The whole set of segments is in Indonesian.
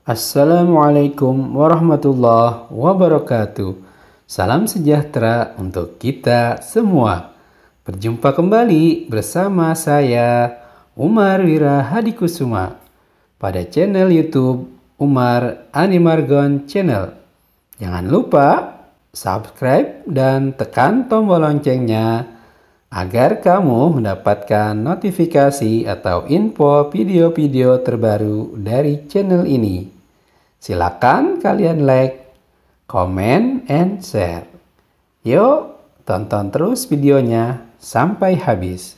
Assalamualaikum warahmatullahi wabarakatuh. Salam sejahtera untuk kita semua. Berjumpa kembali bersama saya Umar Wira Hadikusuma pada channel YouTube Umar Animargon Channel. Jangan lupa subscribe dan tekan tombol loncengnya agar kamu mendapatkan notifikasi atau info video-video terbaru dari channel ini. Silakan kalian like, comment, and share. Yuk, tonton terus videonya sampai habis.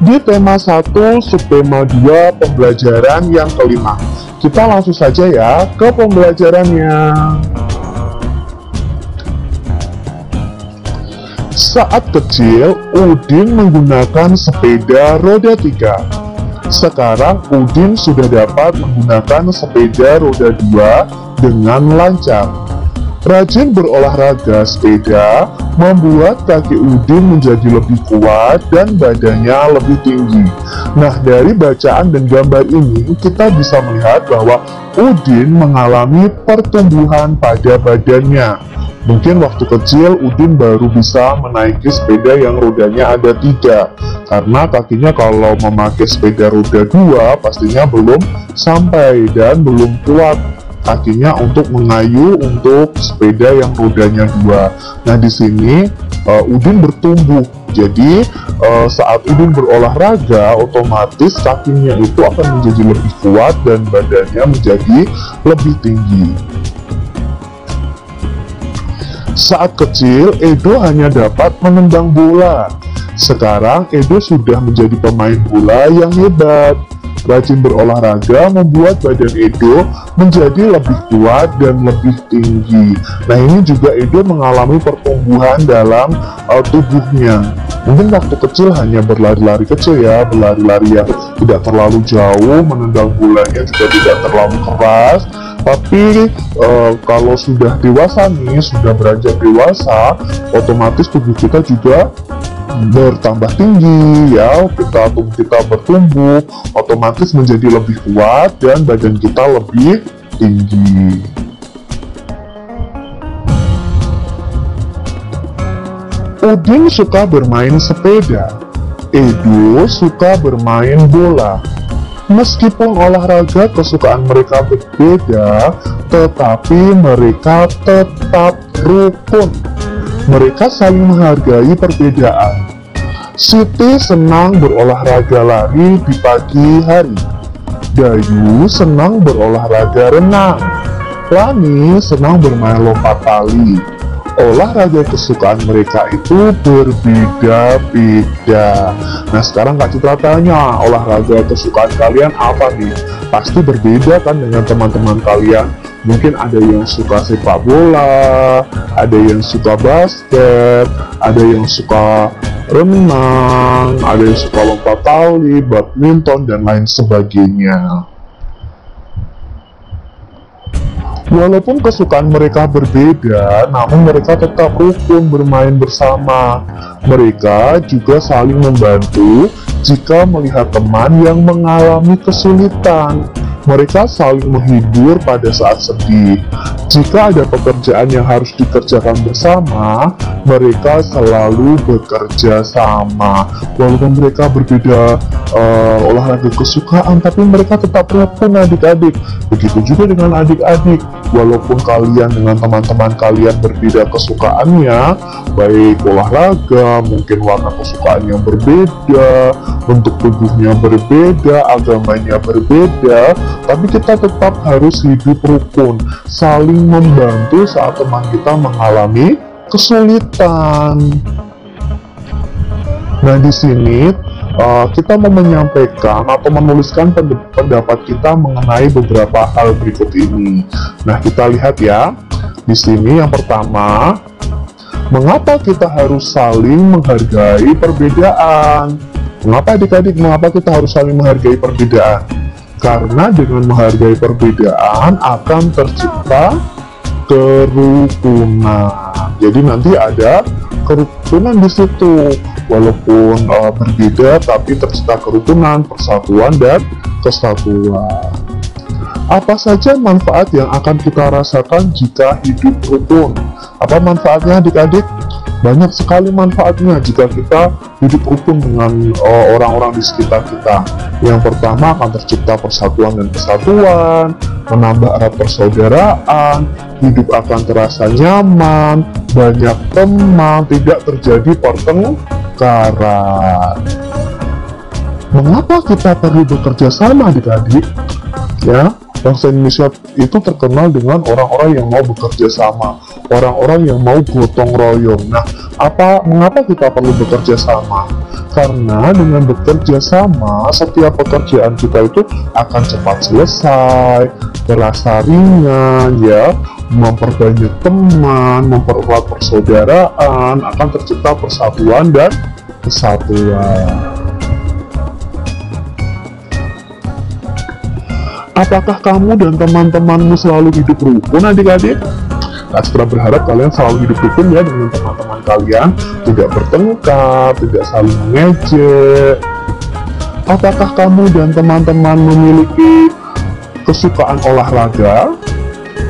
Di tema 1, subtema 2, pembelajaran yang kelima. Kita langsung saja ya ke pembelajarannya. Saat kecil, Udin menggunakan sepeda roda 3. Sekarang Udin sudah dapat menggunakan sepeda roda 2 dengan lancar. Rajin berolahraga sepeda membuat kaki Udin menjadi lebih kuat dan badannya lebih tinggi. Nah, dari bacaan dan gambar ini kita bisa melihat bahwa Udin mengalami pertumbuhan pada badannya. Mungkin waktu kecil Udin baru bisa menaiki sepeda yang rodanya ada 3, karena kakinya kalau memakai sepeda roda 2 pastinya belum sampai dan belum kuat kakinya untuk mengayuh untuk sepeda yang rodanya 2. Nah, di sini Udin bertumbuh. Jadi saat Udin berolahraga, otomatis kakinya itu akan menjadi lebih kuat dan badannya menjadi lebih tinggi. Saat kecil, Edo hanya dapat menendang bola. Sekarang, Edo sudah menjadi pemain bola yang hebat. Rajin berolahraga membuat badan Edo menjadi lebih kuat dan lebih tinggi. Nah, ini juga Edo mengalami pertumbuhan dalam tubuhnya. Mungkin waktu kecil hanya berlari-lari kecil ya, berlari-lari yang tidak terlalu jauh, menendang bolanya juga tidak terlalu keras. Tapi kalau sudah dewasa nih, sudah beranjak dewasa, otomatis tubuh kita juga bertambah tinggi ya, tubuh kita bertumbuh, otomatis menjadi lebih kuat dan badan kita lebih tinggi. Udin suka bermain sepeda, Edo suka bermain bola. Meskipun olahraga kesukaan mereka berbeda, tetapi mereka tetap rukun. Mereka saling menghargai perbedaan. Siti senang berolahraga lari di pagi hari. Dayu senang berolahraga renang. Lani senang bermain lompat tali. Olahraga kesukaan mereka itu berbeda-beda. Nah, sekarang Kak Citra tanya, olahraga kesukaan kalian apa nih? Pasti berbeda kan dengan teman-teman kalian. Mungkin ada yang suka sepak bola, ada yang suka basket, ada yang suka renang, ada yang suka lompat tali, badminton, dan lain sebagainya. Walaupun kesukaan mereka berbeda, namun mereka tetap rukun bermain bersama. Mereka juga saling membantu jika melihat teman yang mengalami kesulitan. Mereka saling menghibur pada saat sedih. Jika ada pekerjaan yang harus dikerjakan bersama, mereka selalu bekerja sama. Walaupun mereka berbeda olahraga kesukaan, tapi mereka tetap rukun adik-adik. Begitu juga dengan adik-adik. Walaupun kalian dengan teman-teman kalian berbeda kesukaannya, baik olahraga, mungkin warna kesukaan yang berbeda, bentuk tubuhnya berbeda, agamanya berbeda, tapi kita tetap harus hidup rukun, saling membantu saat teman kita mengalami kesulitan. Nah, di sini kita mau menyampaikan atau menuliskan pendapat kita mengenai beberapa hal berikut ini. Nah, kita lihat ya. Di sini yang pertama, mengapa kita harus saling menghargai perbedaan? Mengapa adik-adik, mengapa kita harus saling menghargai perbedaan? Karena dengan menghargai perbedaan akan tercipta kerukunan. Jadi nanti ada kerukunan di situ. Walaupun berbeda, tapi tercipta kerukunan, persatuan, dan kesatuan. Apa saja manfaat yang akan kita rasakan jika hidup rukun? Apa manfaatnya adik-adik? Banyak sekali manfaatnya jika kita hidup rukun dengan orang-orang di sekitar kita. Yang pertama, akan tercipta persatuan dan kesatuan, menambah erat persaudaraan, hidup akan terasa nyaman, banyak teman, tidak terjadi pertengkaran. Mengapa kita perlu bekerja sama adik-adik? Ya, bangsa Indonesia itu terkenal dengan orang-orang yang mau bekerja sama, orang-orang yang mau gotong royong. Nah, mengapa kita perlu bekerja sama? Karena dengan bekerja sama, setiap pekerjaan kita itu akan cepat selesai, terasa ringan, ya, memperbanyak teman, mempererat persaudaraan, akan tercipta persatuan dan kesatuan. Apakah kamu dan teman-temanmu selalu hidup rukun adik-adik? Kak Citra berharap kalian selalu hidup rukun ya dengan teman-teman kalian, tidak bertengkar, tidak saling mengejek. Apakah kamu dan teman-teman memiliki kesukaan olahraga?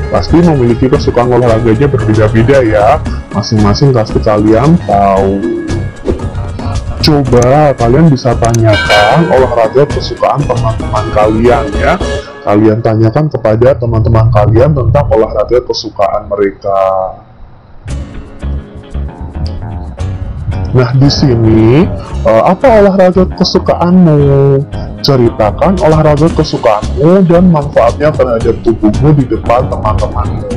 Pasti memiliki kesukaan olahraganya berbeda-beda ya, masing-masing pasti kalian tahu. Coba kalian bisa tanyakan olahraga kesukaan teman-teman kalian ya. Kalian tanyakan kepada teman-teman kalian tentang olahraga kesukaan mereka. Nah, di sini apa olahraga kesukaanmu? Ceritakan olahraga kesukaanmu dan manfaatnya terhadap tubuhmu di depan teman-temanmu.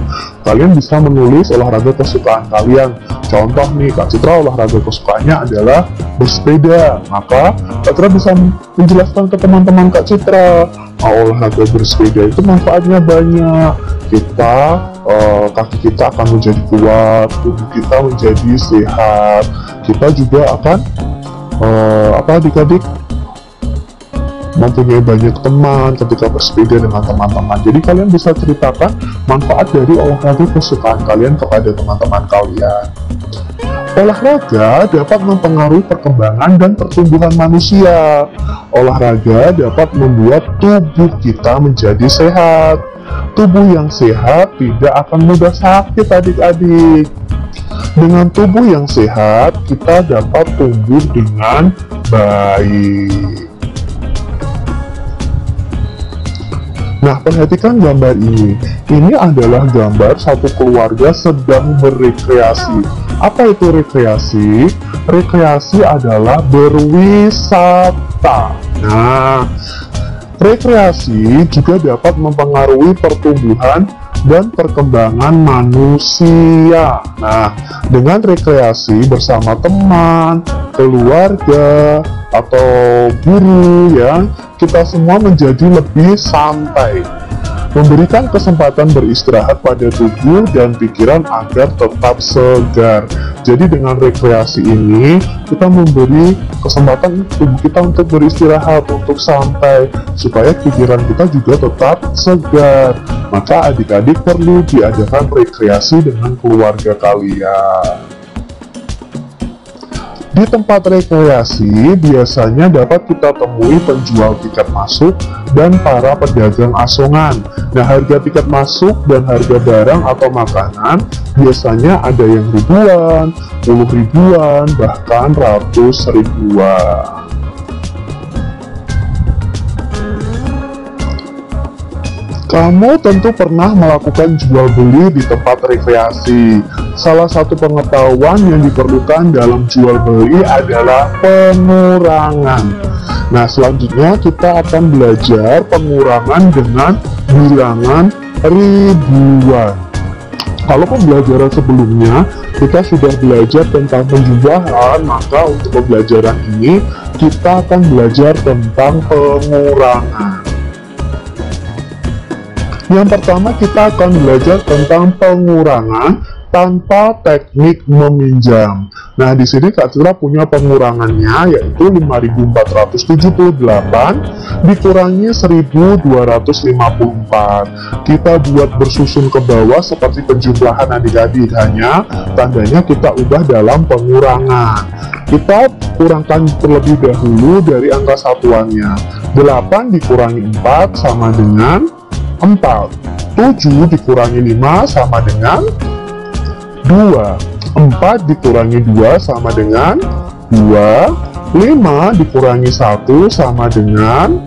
Kalian bisa menulis olahraga kesukaan kalian. Contoh nih, Kak Citra olahraga kesukaannya adalah bersepeda. Maka Kak Citra bisa menjelaskan ke teman-teman Kak Citra, olahraga bersepeda itu manfaatnya banyak. Kaki kita akan menjadi kuat, tubuh kita menjadi sehat. Kita juga akan adik-adik mempunyai banyak teman ketika bersepeda dengan teman-teman. Jadi kalian bisa ceritakan manfaat dari olahraga kesukaan kalian kepada teman-teman kalian. Olahraga dapat mempengaruhi perkembangan dan pertumbuhan manusia. Olahraga dapat membuat tubuh kita menjadi sehat. Tubuh yang sehat tidak akan mudah sakit adik-adik. Dengan tubuh yang sehat, kita dapat tumbuh dengan baik. Nah, perhatikan gambar ini. Ini adalah gambar satu keluarga sedang berrekreasi. Apa itu rekreasi? Rekreasi adalah berwisata. Nah, rekreasi juga dapat mempengaruhi pertumbuhan dan perkembangan manusia. Nah, dengan rekreasi bersama teman, keluarga, atau guru ya, kita semua menjadi lebih santai, memberikan kesempatan beristirahat pada tubuh dan pikiran agar tetap segar. Jadi dengan rekreasi ini kita memberi kesempatan tubuh kita untuk beristirahat, untuk santai, supaya pikiran kita juga tetap segar. Maka adik-adik perlu diadakan rekreasi dengan keluarga kalian. Di tempat rekreasi biasanya dapat kita temui penjual tiket masuk dan para pedagang asongan. Nah, harga tiket masuk dan harga barang atau makanan biasanya ada yang ribuan, puluh ribuan, bahkan ratus ribuan. Kamu tentu pernah melakukan jual beli di tempat rekreasi. Salah satu pengetahuan yang diperlukan dalam jual beli adalah pengurangan. Nah, selanjutnya kita akan belajar pengurangan dengan bilangan ribuan. Kalau pembelajaran sebelumnya kita sudah belajar tentang penjumlahan, maka untuk pembelajaran ini kita akan belajar tentang pengurangan. Yang pertama kita akan belajar tentang pengurangan tanpa teknik meminjam. Nah, di sini Kak Citra punya pengurangannya, yaitu 5.478 dikurangi 1.254. Kita buat bersusun ke bawah seperti penjumlahan adik-adik, hanya tandanya kita ubah dalam pengurangan. Kita kurangkan terlebih dahulu dari angka satuannya. 8 dikurangi 4 sama dengan 4. 7 dikurangi 5 sama dengan 2. 4 dikurangi 2 sama dengan 2. 5 dikurangi 1 sama dengan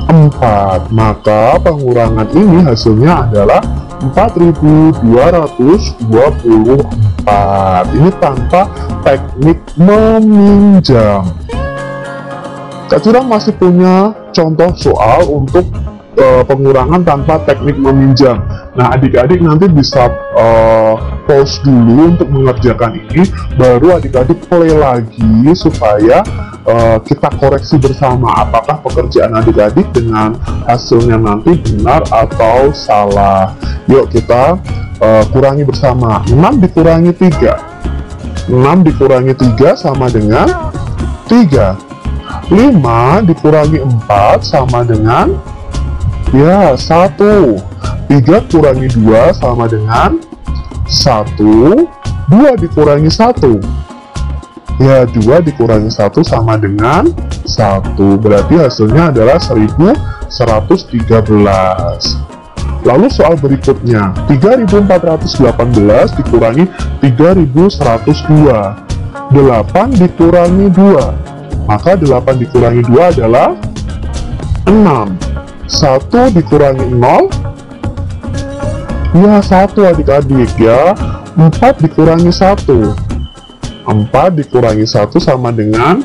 4. Maka pengurangan ini hasilnya adalah 4.224. Ini tanpa teknik meminjam. Kak Citra masih punya contoh soal untuk pengurangan tanpa teknik meminjam. Nah, adik-adik nanti bisa pause dulu untuk mengerjakan ini, baru adik-adik play lagi supaya kita koreksi bersama apakah pekerjaan adik-adik dengan hasilnya nanti benar atau salah. Yuk kita kurangi bersama. 6 dikurangi 3. 6 dikurangi 3 sama dengan 3. 5 dikurangi 4 sama dengan 1. 3 kurangi 2 sama dengan 1. 2 dikurangi 1. 2 dikurangi 1 sama dengan 1. Berarti hasilnya adalah 1113. Lalu soal berikutnya, 3418 dikurangi 3102. 8 dikurangi 2. Maka 8 dikurangi 2 adalah 6. 1 dikurangi 0, 1 adik-adik ya. 4 dikurangi 1. 4 dikurangi 1 sama dengan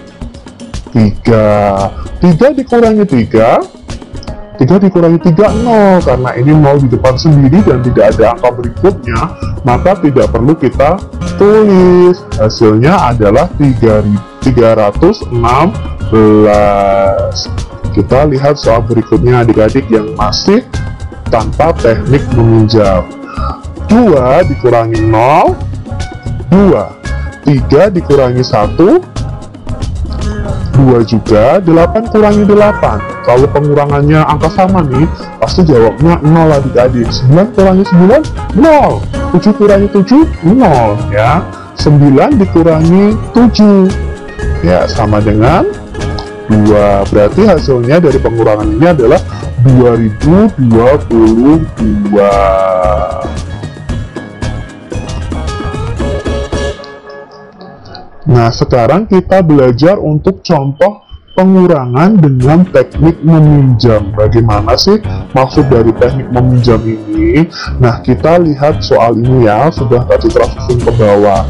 3. 3 dikurangi 3. 3 dikurangi 3, 0. Karena ini 0 di depan sendiri dan tidak ada angka berikutnya, maka tidak perlu kita tulis. Hasilnya adalah 316. Kita lihat soal berikutnya adik-adik yang masih tanpa teknik meminjam. 2 dikurangi 0, 2. 3 dikurangi 1, 2 juga. 8 kurangi 8. Kalau pengurangannya angka sama nih, pasti jawabnya 0 adik-adik. 9 kurangi 9, 0. 7 kurangi 7, 0 ya. 9 dikurangi 7 sama dengan 2. Berarti hasilnya dari pengurangan ini adalah 2022. Nah, sekarang kita belajar untuk contoh pengurangan dengan teknik meminjam. Bagaimana sih maksud dari teknik meminjam ini? Nah, kita lihat soal ini ya, sudah Kak Citra susun ke bawah.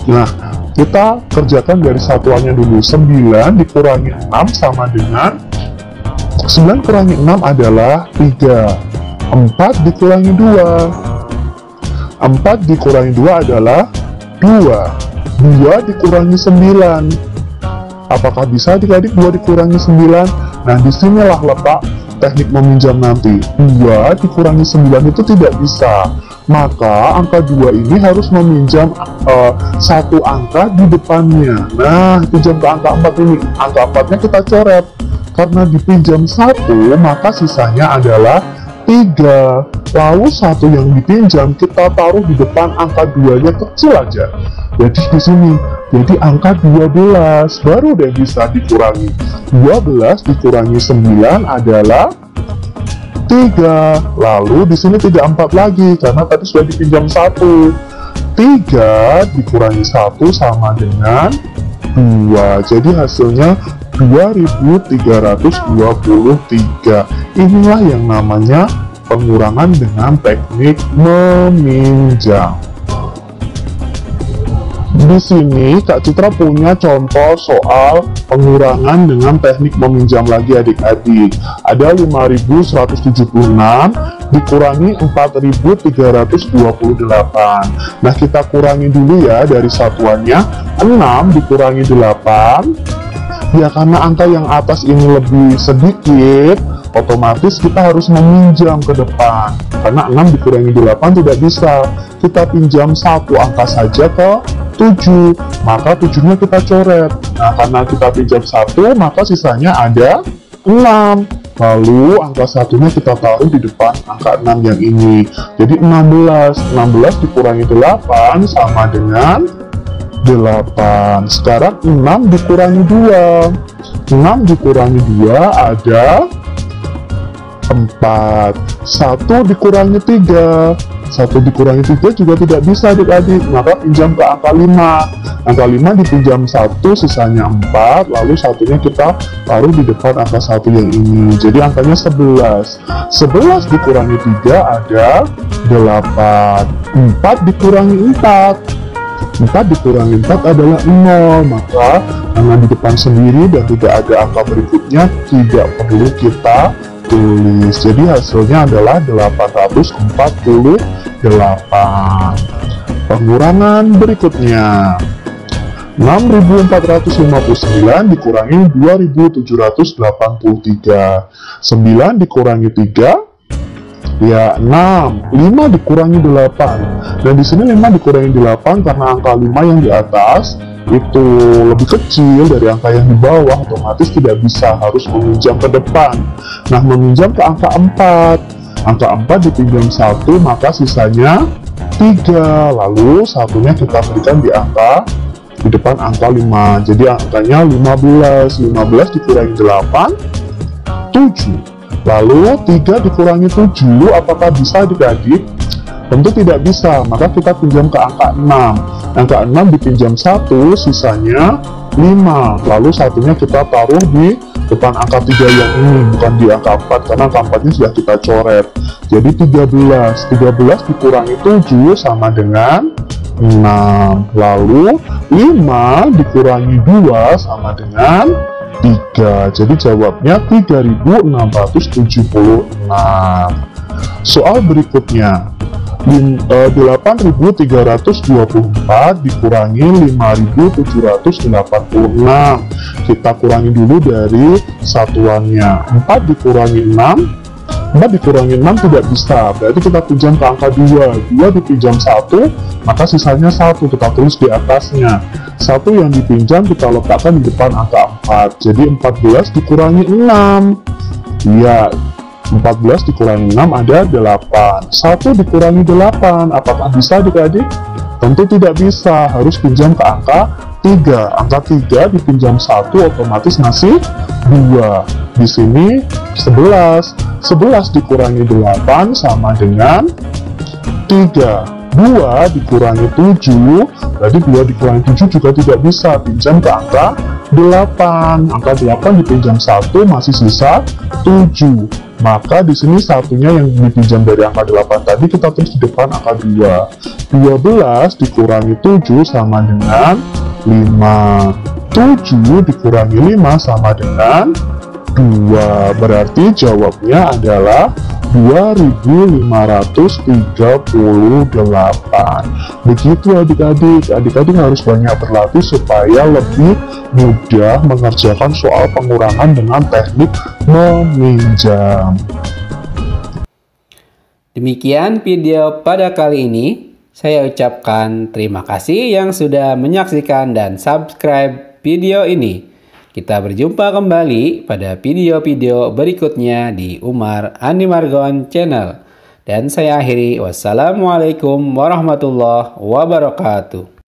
Nah, kita kerjakan dari satuannya dulu. 9 dikurangi 6 sama dengan 9 kurangi 6 adalah 3. 4 dikurangi 2. 4 dikurangi 2 adalah 2. 2 dikurangi 9. Apakah bisa adik-adik 2 dikurangi 9? Nah, disinilah letak teknik meminjam nanti. 2 dikurangi 9 itu tidak bisa. Maka angka 2 ini harus meminjam satu angka di depannya. Nah, pinjam ke angka 4 ini. Angka 4-nya kita coret. Karena dipinjam 1, maka sisanya adalah 3. Lalu 1 yang dipinjam kita taruh di depan angka 2-nya kecil aja. Jadi di sini, jadi angka 12 baru deh bisa dikurangi. 12 dikurangi 9 adalah 3. Lalu di sini tidak 4 lagi karena tadi sudah dipinjam 1. 3 dikurangi 1 sama dengan 2. Jadi hasilnya 2323. Inilah yang namanya pengurangan dengan teknik meminjam. Di sini Kak Citra punya contoh soal pengurangan dengan teknik meminjam lagi adik-adik. Ada 5.176 dikurangi 4.328. Nah, kita kurangi dulu ya dari satuannya. 6 dikurangi 8. Ya, karena angka yang atas ini lebih sedikit, otomatis kita harus meminjam ke depan. Karena 6 dikurangi 8 tidak bisa. Kita pinjam satu angka saja ke 7, maka 7-nya kita coret. Nah, karena kita pinjam 1, maka sisanya ada 6. Lalu angka satunya kita taruh di depan angka 6 yang ini. Jadi 16. 16 dikurangi 8 sama dengan 8. Sekarang 6 dikurangi 2. 6 dikurangi 2 ada 4. 1 dikurangi 3. 1 dikurangi 3 juga tidak bisa adik-adik, maka pinjam ke angka 5. Angka 5 dipinjam 1, sisanya 4, lalu satunya kita taruh di depan angka 1 yang ini. Jadi angkanya 11. 11 dikurangi 3 ada 8. 4 dikurangi 4. 4 dikurangi 4 adalah 0, maka karena di depan sendiri dan tidak ada angka berikutnya, tidak perlu kita tulis. Jadi hasilnya adalah 848. Pengurangan berikutnya, 6.459 dikurangi 2.783. 9 dikurangi 3 ya 6. 5 dikurangi 8. Dan di sini 5 dikurangi 8 karena angka 5 yang di atas itu lebih kecil dari angka yang di bawah, otomatis tidak bisa, harus meminjam ke depan. Nah, meminjam ke angka 4. Angka 4 dipinjam 1, maka sisanya 3. Lalu satunya kita berikan di depan angka 5. Jadi angkanya 15. 15 dikurangi 8, 7. Lalu 3 dikurangi 7, apakah bisa adik-adik? Tentu tidak bisa, maka kita pinjam ke angka 6. Angka 6 dipinjam 1, sisanya 5. Lalu satunya kita taruh di depan angka 3 yang ini, bukan di angka 4, karena angka 4-nya sudah kita coret. Jadi 13. 13 dikurangi 7 sama dengan 6. Lalu 5 dikurangi 2 sama dengan 3. Jadi jawabnya 3.676. Soal berikutnya, 8.324 dikurangi 5.786. Kita kurangi dulu dari satuannya. 4 dikurangi 6. 4 dikurangi 6 tidak bisa, berarti kita pinjam ke angka 2. 2 dipinjam 1, maka sisanya 1, kita tulis di atasnya. 1 yang dipinjam kita letakkan di depan angka 4. Jadi 14 dikurangi 6. Ya, 14 dikurangi 6 ada 8. 1 dikurangi 8, apakah bisa adik-adik? Tentu tidak bisa, harus pinjam ke angka 3. Angka 3 dipinjam 1, otomatis ngasih 2. Di sini 11. 11 dikurangi 8 sama dengan 3. 2 dikurangi 7, berarti 2 dikurangi 7 juga tidak bisa, pinjam ke angka 8. Angka 8 dipinjam 1, masih sisa 7. Maka di sini satunya yang dipinjam dari angka 8 tadi kita tulis di depan angka 2. 12 dikurangi 7 sama dengan 5. 7 dikurangi 5 sama dengan 2. Berarti jawabnya adalah 2.538. Begitu adik-adik. Adik-adik harus banyak berlatih supaya lebih mudah mengerjakan soal pengurangan dengan teknik meminjam. Demikian video pada kali ini. Saya ucapkan terima kasih yang sudah menyaksikan dan subscribe video ini. Kita berjumpa kembali pada video-video berikutnya di Umar Andi Margon Channel. Dan saya akhiri, wassalamualaikum warahmatullahi wabarakatuh.